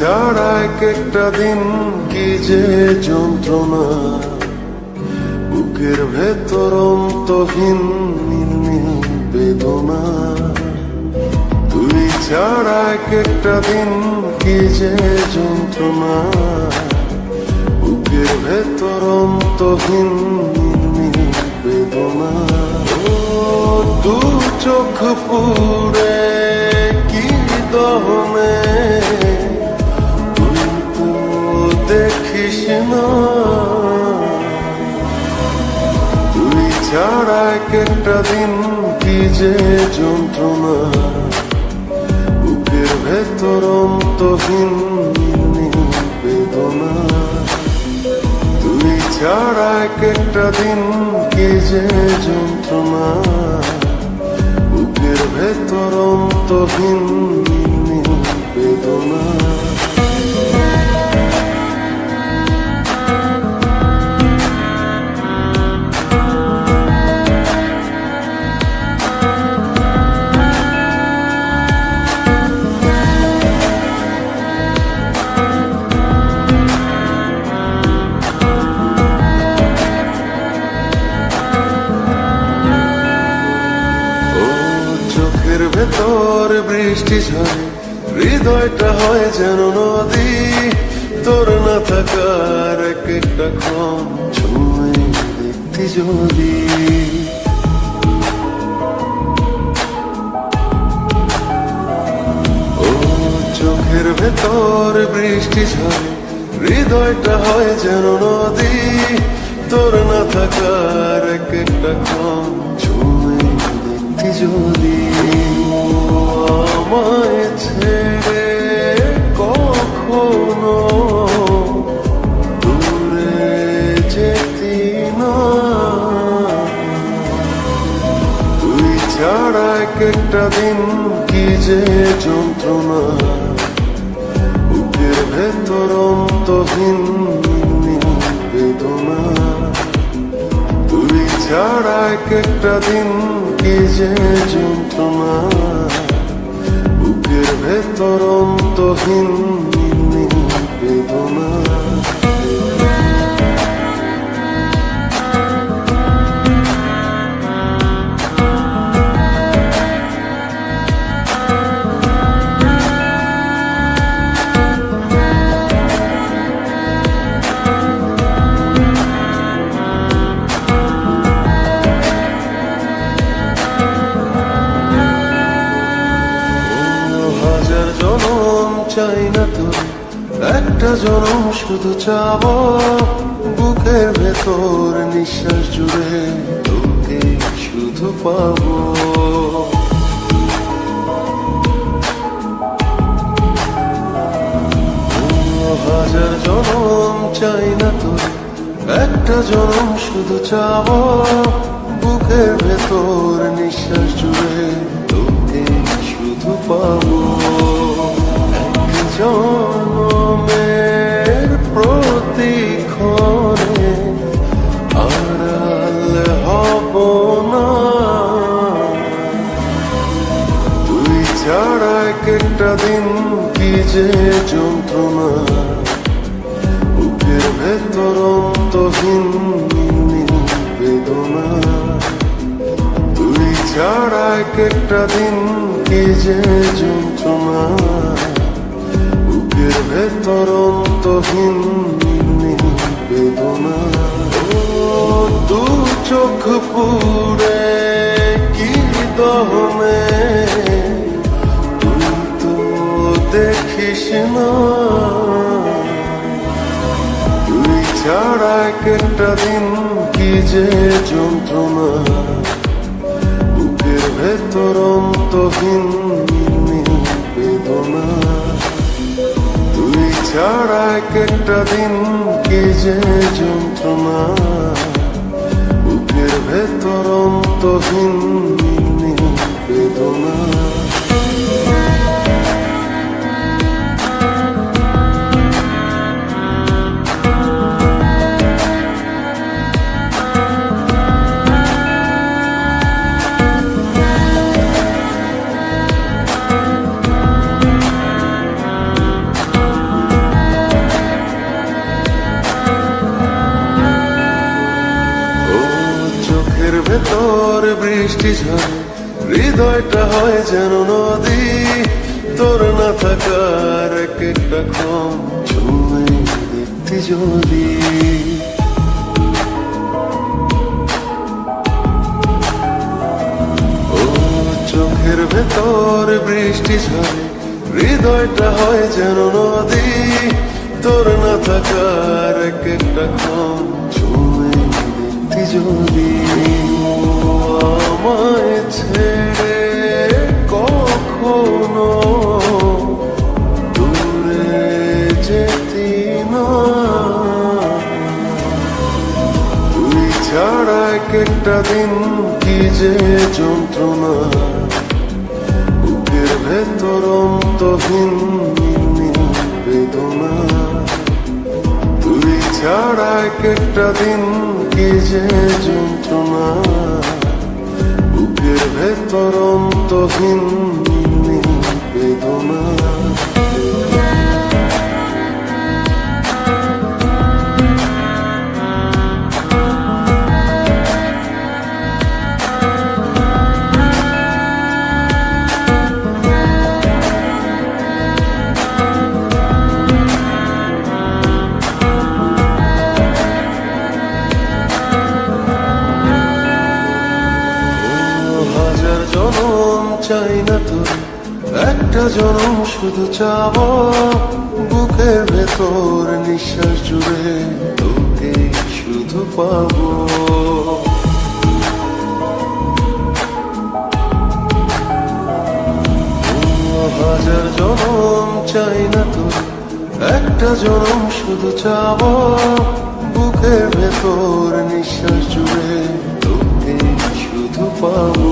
ছাড়া এক একটা দিন কি যে যন্ত্রণা, বুকের ভেতর অন্তহীন নীল নীল বেদনা। তুই ছাড়া এক একটা দিন কি যে যন্ত্রণা, বুকের ভেতর অন্তহীন নীল নীল বেদনা। ও দু চোখ পুরে কি দহনে, তুই তো দেখিস না। তুই ছাড়া এক একটা দিন কি যে যন্ত্রণা, বুকের ভেতর অন্তহীন নীল বেদনা। তুই ছাড়া এক একটা দিন কি যে যন্ত্রণা, বুকের ভেতর অন্তহীন নীল বেদনা। চোখের ভেতর বৃষ্টি ঝরে, হৃদয়টা হয় যেন নদী। তোর না থাকার এক একটা ক্ষণ ছুঁয়ে দেখতি যদি। ও চোখের ভেতর বৃষ্টি ঝরে, হৃদয়টা হয় যেন নদী। তোর না থাকার এক একটা ক্ষণ ছুঁয়ে দেখতি যদি। আমায় ছেড়ে কখনো দূরে যেতি না। তুই ছাড়া এক একটা দিন কি যে যন্ত্রণা, বুকের ভেতর অন্তহীন নীল বেদনা। তুই ছাড়া এক একটা দিন কি যে যন্ত্রণা, বুকের ভেতর অন্তহীন নীল বেদনা। হাজার জনম চাই না তোর, একটা জনম শুধু চাবো। বুকের ভেতর নিঃশ্বাস জুড়ে তোকে শুধু পাবো। হাজার জনম চাই না তোর, একটা জনম শুধু চাবো। বুকের ভেতর নিঃশ্বাস জুড়ে তোকে শুধু পাবো। এক জনমের প্রতিক্ষণে আড়াল হব না। তুই ছাড়া এক একটা দিন কি যে যন্ত্রণা, বুকের ভেতর অন্তহীন নীল বেদনা। তুই ছাড়া এক একটা দিন কি যে যন্ত্রণা, বুকের ভেতর অন্তহীন নীল বেদনা। ও দু চোখ পুরে কি দহনে, তুই তো দেখিস না। তুই ছাড়া এক একটা দিন কি যে যন্ত্রণা, বুকের ভেতর অন্তহীন নীল বেদনা। তুই ছাড়া এক একটা দিন কি যে যন্ত্রণা, বুকের ভেতর অন্তহীন নীল বেদনা। হৃদয়টা হয় যেন নদী, তোর না থাকার এক একটা ক্ষণ ছুঁয়ে দেখতে যদি। ও চোখের ভেতর বৃষ্টি ঝরে, হৃদয়টা হয় যেন নদী, তোর না থাকার এক একটা ক্ষণ ছুঁয়ে দেখতে যদি। আমায় ছেড়ে কখনো দূরে যেতি না, তুই ছাড়া এক একটা দিন কি যে যন্ত্রণা, বুকের ভেতর অন্তহীন বেদনা, তুই ছাড়া এক একটা দিন কি যে যন্ত্রণা, বুকের ভেতর অন্তহীন বেদনা। হাজার জনম চাই না তোর, একটা জনম শুধু চাবো, বুকের ভেতর নিঃশ্বাস জুড়ে তোকে শুধু পাবো। হাজার জনম চাই না তোর, একটা জনম শুধু চাবো, বুকের ভেতর নিঃশ্বাস জুড়ে তোকে শুধু পাবো।